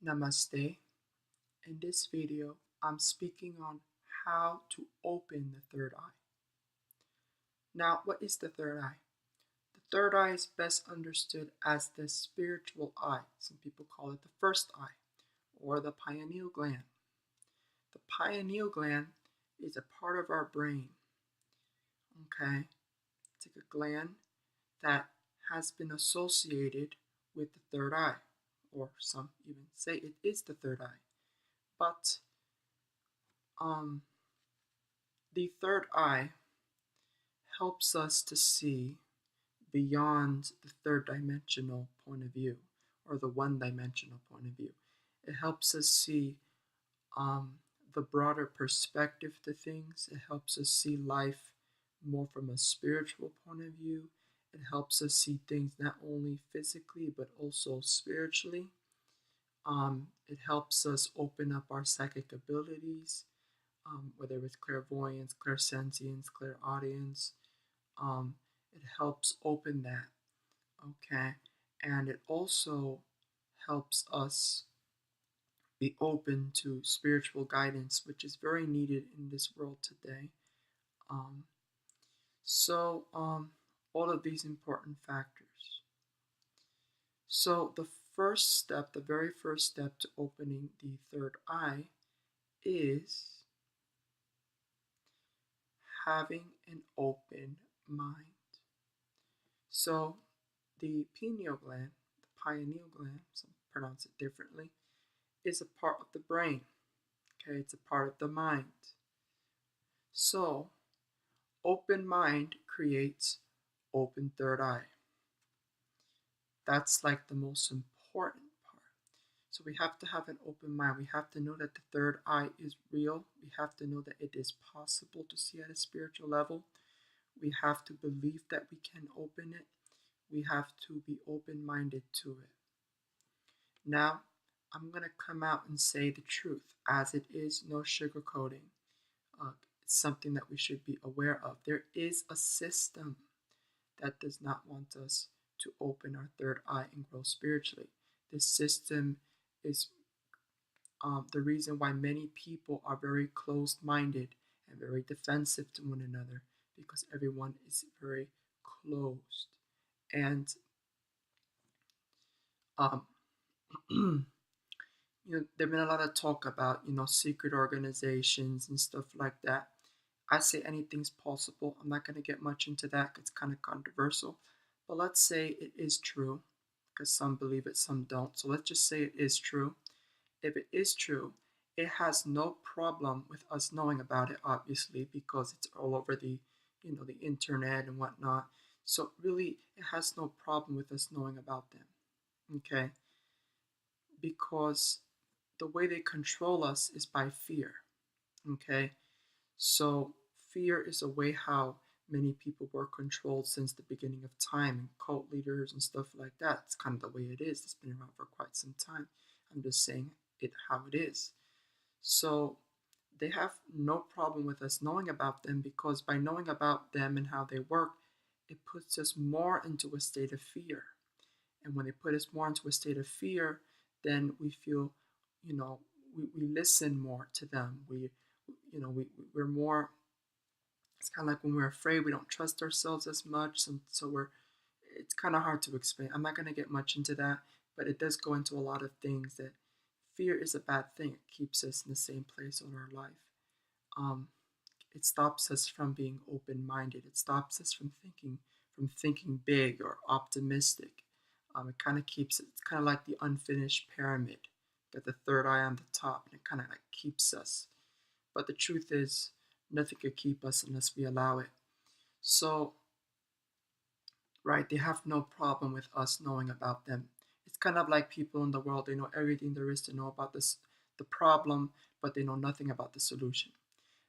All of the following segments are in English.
Namaste. In this video, I'm speaking on how to open the third eye. Now, what is the third eye? The third eye is best understood as the spiritual eye. Some people call it the first eye or the pineal gland. The pineal gland is a part of our brain. Okay? It's like a gland that has been associated with the third eye, or some even say it is the third eye. But the third eye helps us to see beyond the third dimensional point of view or the one dimensional point of view. It helps us see the broader perspective to things. It helps us see life more from a spiritual point of view. It helps us see things not only physically but also spiritually. It helps us open up our psychic abilities, whether it's clairvoyance, clairsentience, clairaudience. It helps open that, okay? And it also helps us be open to spiritual guidance, which is very needed in this world today. All of these important factors. So the first step, the very first step to opening the third eye is having an open mind. So the pineal gland, the pineal gland, some pronounce it differently, is a part of the brain. Okay, it's a part of the mind. So open mind creates open third eye. That's like the most important part. So we have to have an open mind. We have to know that the third eye is real. We have to know that it is possible to see at a spiritual level. We have to believe that we can open it. We have to be open-minded to it. Now, I'm going to come out and say the truth as it is, no sugarcoating. It's something that we should be aware of. There is a system that does not want us to open our third eye and grow spiritually. This system is the reason why many people are very closed-minded and very defensive to one another, because everyone is very closed. And there's been a lot of talk about secret organizations and stuff like that. I say anything's possible. I'm not going to get much into that. It's kind of controversial, but let's say it is true, because some believe it, some don't. So let's just say it is true. If it is true, it has no problem with us knowing about it, obviously, because it's all over the internet and whatnot. So really, it has no problem with us knowing about them, okay? Because the way they control us is by fear, okay? So fear is a way how many people were controlled since the beginning of time, and cult leaders and stuff like that. It's kind of the way it is. It's been around for quite some time. I'm just saying it how it is. So they have no problem with us knowing about them, because by knowing about them and how they work, it puts us more into a state of fear. And when they put us more into a state of fear, then we feel, we listen more to them. We're more, it's kind of like when we're afraid, we don't trust ourselves as much. So it's kind of hard to explain. I'm not going to get much into that, but it does go into a lot of things that fear is a bad thing. It keeps us in the same place all our life. It stops us from being open-minded. It stops us from thinking big or optimistic. It kind of keeps it. It's kind of like the unfinished pyramid. Got the third eye on the top, and it kind of like keeps us. But the truth is, nothing could keep us unless we allow it. So, right, they have no problem with us knowing about them. It's kind of like people in the world. They know everything there is to know about the problem, but they know nothing about the solution.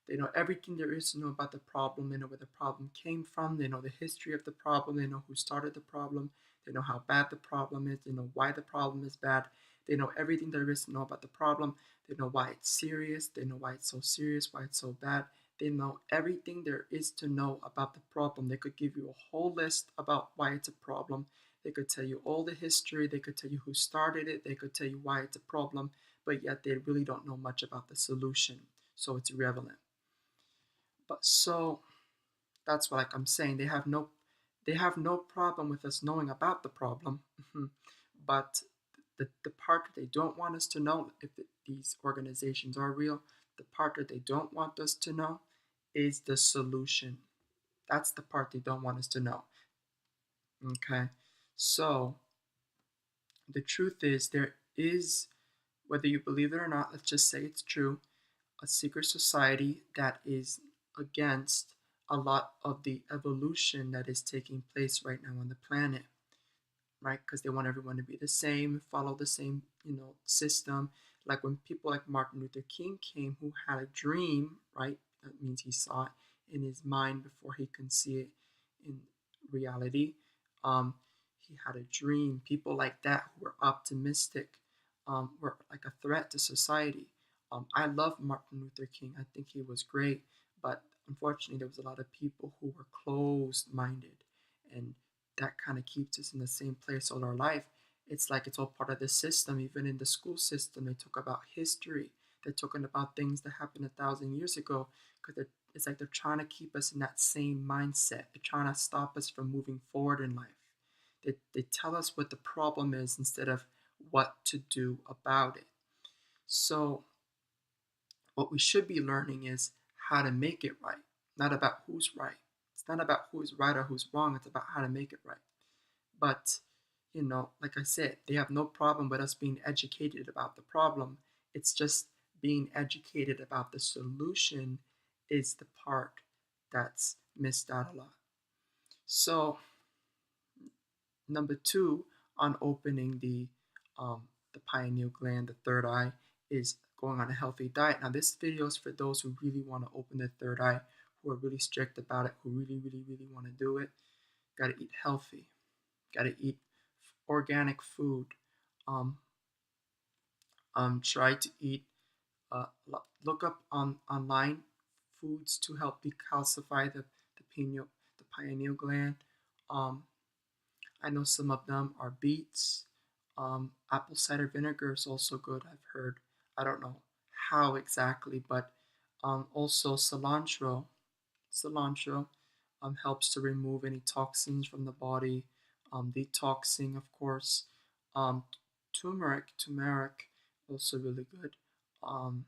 They know everything there is to know about the problem. They know where the problem came from. They know the history of the problem. They know who started the problem. They know how bad the problem is. They know why the problem is bad. They know everything there is to know about the problem. They know why it's serious. They know why it's so serious, why it's so bad. They know everything there is to know about the problem. They could give you a whole list about why it's a problem. They could tell you all the history, they could tell you who started it, they could tell you why it's a problem, but yet they really don't know much about the solution. So it's irrelevant. But so that's what, like I'm saying, they have no problem with us knowing about the problem. But the part that they don't want us to know, if these organizations are real, the part that they don't want us to know is the solution. That's the part they don't want us to know. Okay, so the truth is, there is, whether you believe it or not, let's just say it's true, a secret society that is against a lot of the evolution that is taking place right now on the planet, right? Because they want everyone to be the same, follow the same, system. Like when people like Martin Luther King came, who had a dream, right? That means he saw it in his mind before he can see it in reality. Um, he had a dream. People like that who were optimistic were like a threat to society. I love Martin Luther King. I think he was great, but unfortunately, there was a lot of people who were closed-minded, and that kind of keeps us in the same place all our life. It's like it's all part of the system. Even in the school system, they talk about history. They're talking about things that happened 1,000 years ago because it's like they're trying to keep us in that same mindset. They're trying to stop us from moving forward in life. They tell us what the problem is instead of what to do about it. So, what we should be learning is how to make it right, not about who's right. It's not about who's right or who's wrong, it's about how to make it right. But, like I said, they have no problem with us being educated about the problem. It's just being educated about the solution is the part that's missed out a lot. So, number two on opening the pineal gland, the third eye, is going on a healthy diet. Now, this video is for those who really want to open their third eye, who are really strict about it, who really, really, really want to do it. Got to eat healthy. Got to eat organic food. Um, try to eat. Look up on online foods to help decalcify the pineal gland. Um, I know some of them are beets. Apple cider vinegar is also good, I've heard. I don't know how exactly, but also cilantro. Cilantro helps to remove any toxins from the body, detoxing, of course. Um, turmeric, also really good. Um,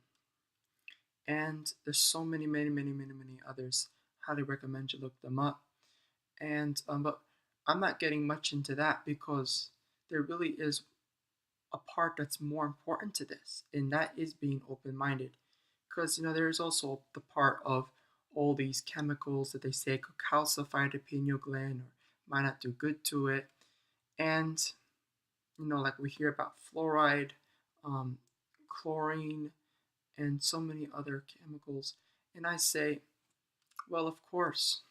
and there's so many, many, many, many, many others. Highly recommend you look them up. And but I'm not getting much into that because there really is a part that's more important to this, and that is being open-minded. Because there is also the part of all these chemicals that they say could calcify the pineal gland or might not do good to it, and like we hear about fluoride, um, chlorine, and so many other chemicals, and I say, well, of course.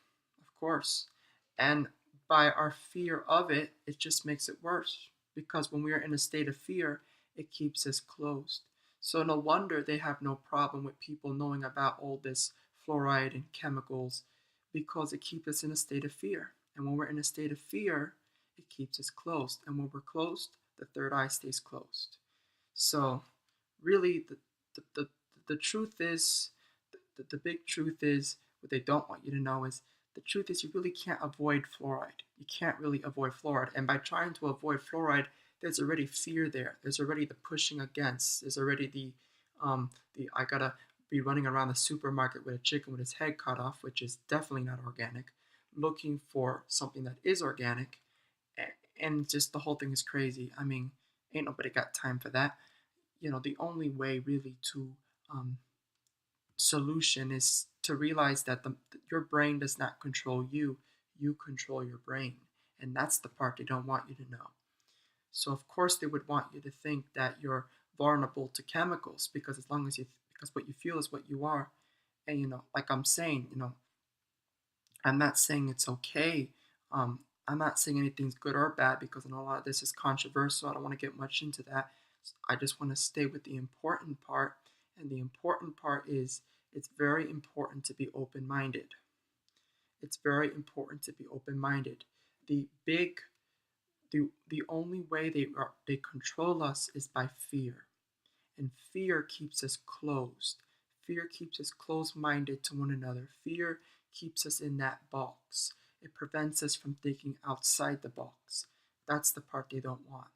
And by our fear of it, it just makes it worse. Because when we are in a state of fear, it keeps us closed. So no wonder they have no problem with people knowing about all this fluoride and chemicals, because it keeps us in a state of fear. And when we're in a state of fear, it keeps us closed. And when we're closed, the third eye stays closed. So really, the, the, the truth is, the big truth is, what they don't want you to know is, the truth is you really can't avoid fluoride. You can't really avoid fluoride. And by trying to avoid fluoride, there's already fear there. There's already the pushing against. There's already the I gotta be running around the supermarket with a chicken with its head cut off, which is definitely not organic, looking for something that is organic, and just the whole thing is crazy. I mean, ain't nobody got time for that. The only way really to um, solution is to realize that your brain does not control you. You control your brain, and that's the part they don't want you to know. So of course they would want you to think that you're vulnerable to chemicals, because as long as because what you feel is what you are. And like I'm saying, I'm not saying it's okay. I'm not saying anything's good or bad, because I know a lot of this is controversial. I don't want to get much into that. I just want to stay with the important part. And the important part is, it's very important to be open minded. It's very important to be open minded. The big The only way they control us is by fear. And fear keeps us closed. Fear keeps us closed minded to one another. Fear keeps us in that box. It prevents us from thinking outside the box. That's the part they don't want.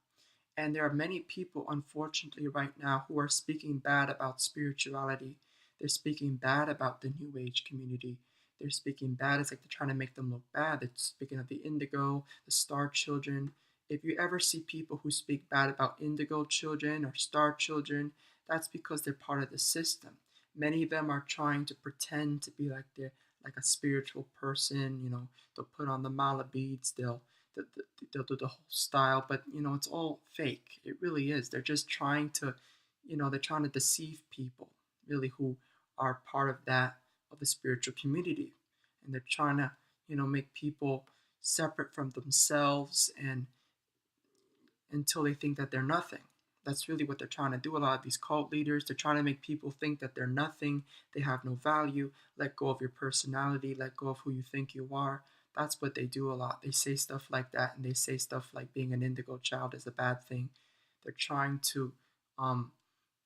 And there are many people, unfortunately, right now who are speaking bad about spirituality. They're speaking bad about the New Age community. They're speaking bad. It's like they're trying to make them look bad. They're speaking of the indigo, the star children. If you ever see people who speak bad about indigo children or star children, that's because they're part of the system. Many of them are trying to pretend to be like they're like a spiritual person. They'll put on the mala beads. They'll do the whole style, but it's all fake. It really is. They're just trying to, they're trying to deceive people, really, who are part of the spiritual community, and they're trying to, make people separate from themselves and until they think that they're nothing. That's really what they're trying to do. A lot of these cult leaders, they're trying to make people think that they're nothing, they have no value, let go of your personality, let go of who you think you are. That's what they do a lot. They say stuff like that, and they say stuff like being an indigo child is a bad thing. They're trying to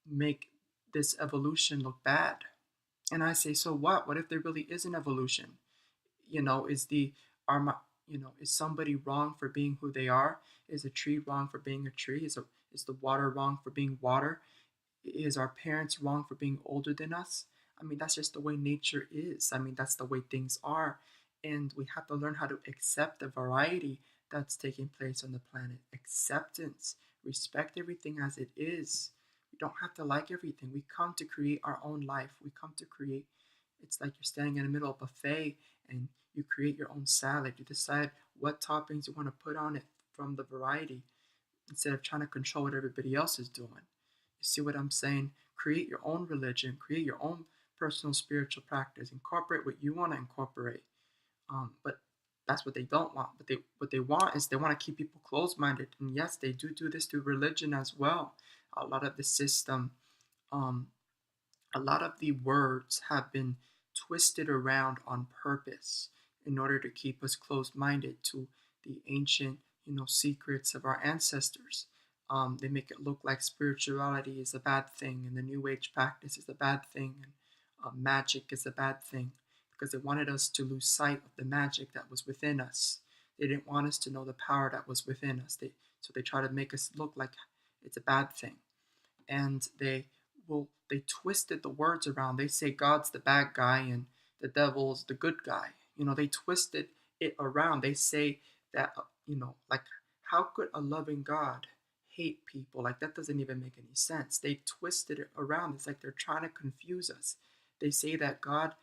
make this evolution look bad. And I say, so what? What if there really is an evolution? Is the are is somebody wrong for being who they are? Is a tree wrong for being a tree? Is the water wrong for being water? Is our parents wrong for being older than us? I mean, that's just the way nature is. I mean, that's the way things are. And we have to learn how to accept the variety that's taking place on the planet. Acceptance, respect everything as it is. We don't have to like everything. We come to create our own life. We come to create. It's like you're standing in the middle of a buffet and you create your own salad. You decide what toppings you want to put on it from the variety instead of trying to control what everybody else is doing. You see what I'm saying? Create your own religion, create your own personal spiritual practice, incorporate what you want to incorporate. But that's what they don't want. But what they want is they want to keep people closed-minded. And yes, they do this through religion as well. A lot of the system, um, a lot of the words have been twisted around on purpose in order to keep us closed-minded to the ancient, secrets of our ancestors. They make it look like spirituality is a bad thing, and the New Age practice is a bad thing, and magic is a bad thing, because they wanted us to lose sight of the magic that was within us. They didn't want us to know the power that was within us. So they try to make us look like it's a bad thing, and they twisted the words around. They say God's the bad guy and the devil's the good guy. They twisted it around. They say that like, how could a loving God hate people? Like, that doesn't even make any sense. They twisted it around. It's like they're trying to confuse us. They say that God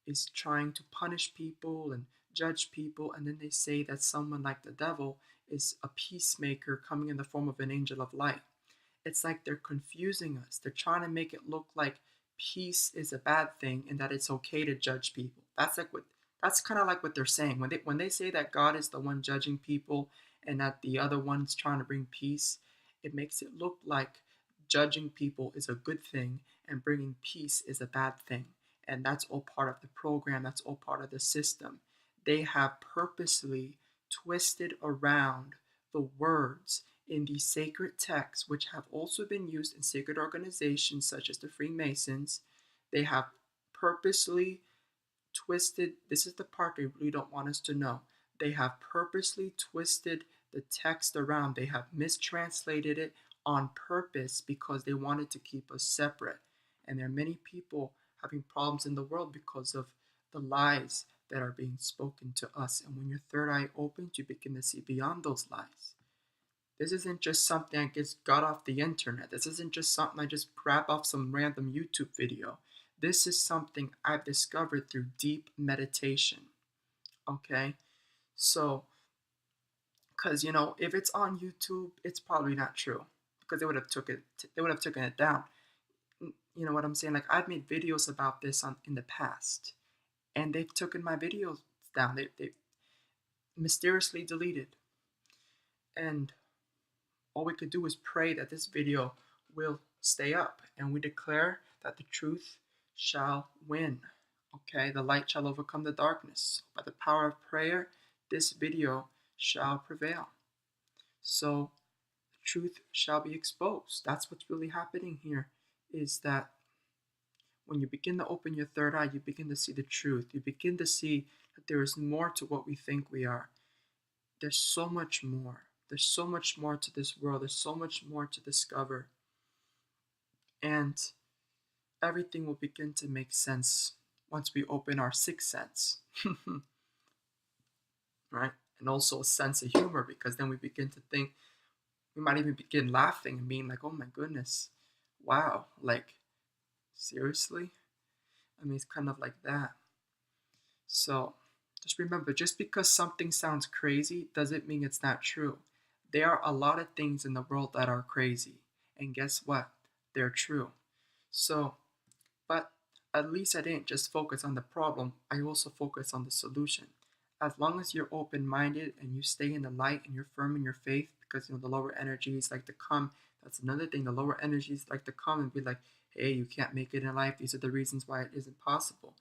is trying to punish people and judge people, and then they say that someone like the devil is a peacemaker coming in the form of an angel of light. It's like they're confusing us. They're trying to make it look like peace is a bad thing and that it's okay to judge people. That's kind of like what they're saying. When they say that God is the one judging people and that the other one's trying to bring peace, it makes it look like judging people is a good thing and bringing peace is a bad thing. And that's all part of the program, that's all part of the system. They have purposely twisted around the words in these sacred texts, which have also been used in sacred organizations such as the Freemasons. They have purposely twisted, this is the part they really don't want us to know. They have purposely twisted the text around. They have mistranslated it on purpose because they wanted to keep us separate. And there are many people having problems in the world because of the lies that are being spoken to us. And when your third eye opens, you begin to see beyond those lies. This isn't just something I just got off the internet. This isn't just something I just grabbed off some random YouTube video. This is something I've discovered through deep meditation. Okay? So, because if it's on YouTube, it's probably not true, because they would have taken it down. You know what I'm saying? Like, I've made videos about this in the past, and they've taken my videos down. They mysteriously deleted. And all we could do is pray that this video will stay up, and we declare that the truth shall win. Okay, the light shall overcome the darkness. By the power of prayer, this video shall prevail. So the truth shall be exposed. That's what's really happening here, is that when you begin to open your third eye, you begin to see the truth. You begin to see that there is more to what we think we are. There's so much more. There's so much more to this world. There's so much more to discover. And everything will begin to make sense once we open our sixth sense, right? And also a sense of humor, because then we begin to think, we might even begin laughing and being like, oh my goodness, wow, like, seriously? I mean, it's kind of like that. So just remember, just because something sounds crazy doesn't mean it's not true. There are a lot of things in the world that are crazy. And guess what? They're true. So, but at least I didn't just focus on the problem, I also focused on the solution. As long as you're open minded and you stay in the light and you're firm in your faith, because the lower energies like to come. That's another thing. The lower energies like to come and be like, hey, you can't make it in life. These are the reasons why it isn't possible.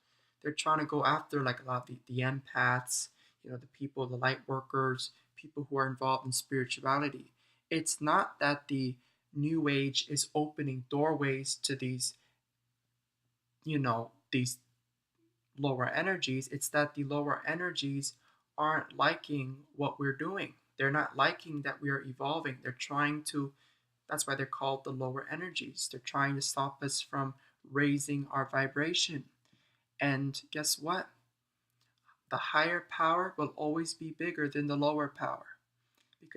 They're trying to go after like a lot of the empaths, the people, the light workers, people who are involved in spirituality. It's not that the new age is opening doorways to these lower energies. It's that the lower energies aren't liking what we're doing. They're not liking that we are evolving. They're trying to, that's why they're called the lower energies. They're trying to stop us from raising our vibration. And guess what? The higher power will always be bigger than the lower power.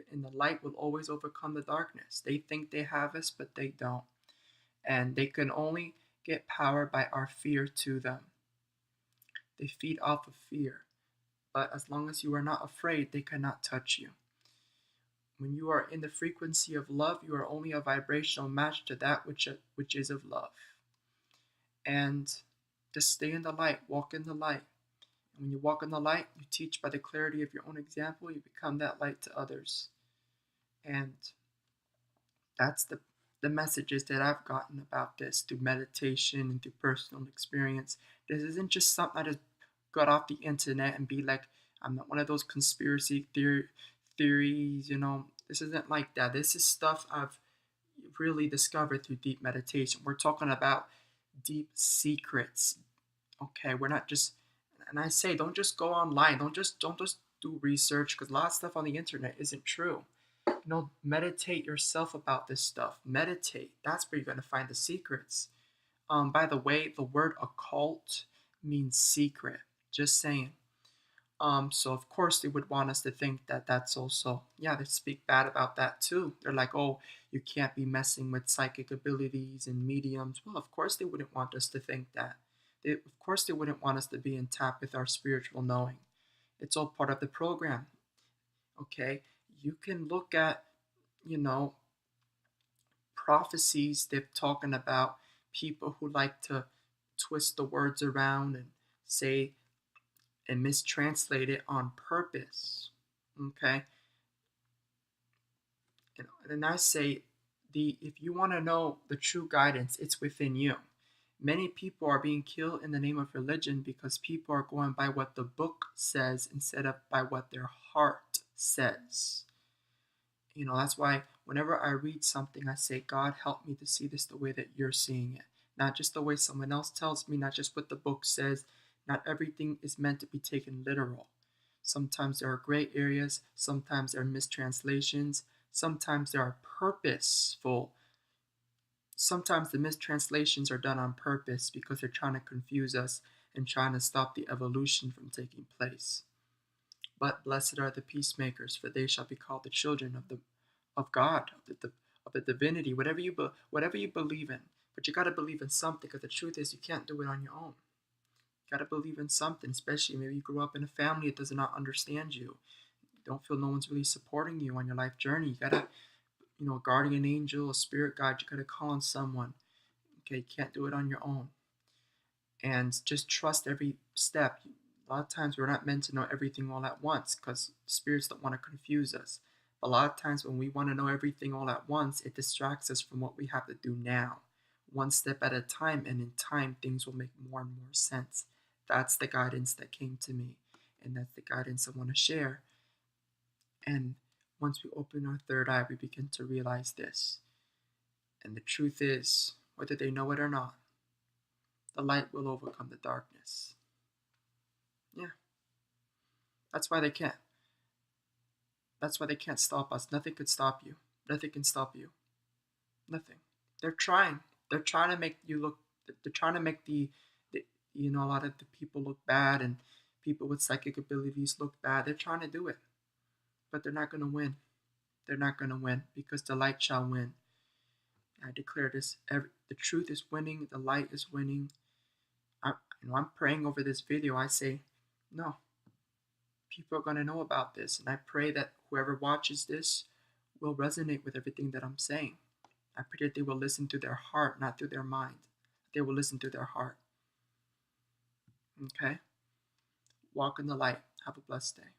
And the light will always overcome the darkness. They think they have us, but they don't. And they can only get power by our fear to them. They feed off of fear. But as long as you are not afraid, they cannot touch you. When you are in the frequency of love, you are only a vibrational match to that which is of love. And just stay in the light, walk in the light. And when you walk in the light, you teach by the clarity of your own example, you become that light to others. And that's the messages that I've gotten about this through meditation and through personal experience. This isn't just something I just got off the internet and be like, I'm not one of those conspiracy theories, This isn't like that. This is stuff I've really discovered through deep meditation. We're talking about deep secrets. Okay, we're not just, and I say, don't just go online. Don't just do research, because a lot of stuff on the internet isn't true. Meditate yourself about this stuff. Meditate. That's where you're going to find the secrets. By the way, the word occult means secret. Just saying. So of course they would want us to think that that's also, yeah, they speak bad about that too. They're like, oh, you can't be messing with psychic abilities and mediums. Well, of course they wouldn't want us to think that. Of course they wouldn't want us to be in tap with our spiritual knowing. It's all part of the program. Okay, you can look at, you know, prophecies they're talking about people who like to twist the words around and say and mistranslate it on purpose. Okay, and I say, if you want to know the true guidance, it's within you. Many people are being killed in the name of religion because people are going by what the book says instead of by what their heart says. That's why whenever I read something, I say, God, help me to see this the way that you're seeing it. Not just the way someone else tells me, not just what the book says. Not everything is meant to be taken literal. Sometimes there are gray areas, sometimes there are mistranslations, sometimes there are purposeful. Sometimes the mistranslations are done on purpose because they're trying to confuse us and trying to stop the evolution from taking place. But blessed are the peacemakers, for they shall be called the children of God, of the divinity, whatever you believe in. But you got to believe in something, because the truth is you can't do it on your own. You got to believe in something, especially maybe you grew up in a family that does not understand you. You don't feel no one's really supporting you on your life journey. You got to, a guardian angel, a spirit guide, you got to call on someone. Okay, you can't do it on your own. And just trust every step. A lot of times we're not meant to know everything all at once, because spirits don't want to confuse us. A lot of times when we want to know everything all at once, it distracts us from what we have to do now. One step at a time, and in time things will make more and more sense. That's the guidance that came to me, and that's the guidance I want to share. And once we open our third eye, we begin to realize this. And the truth is, whether they know it or not, the light will overcome the darkness. Yeah, that's why they can't. That's why they can't stop us. Nothing could stop you. Nothing can stop you. Nothing. They're trying. They're trying to make you look. They're trying to make the a lot of the people look bad and people with psychic abilities look bad. They're trying to do it, but they're not going to win. They're not going to win because the light shall win. I declare this: the truth is winning. The light is winning. I'm praying over this video. I say, no, people are going to know about this, and I pray that whoever watches this will resonate with everything that I'm saying. I pray that they will listen to their heart, not through their mind. They will listen to their heart. Okay? Walk in the light. Have a blessed day.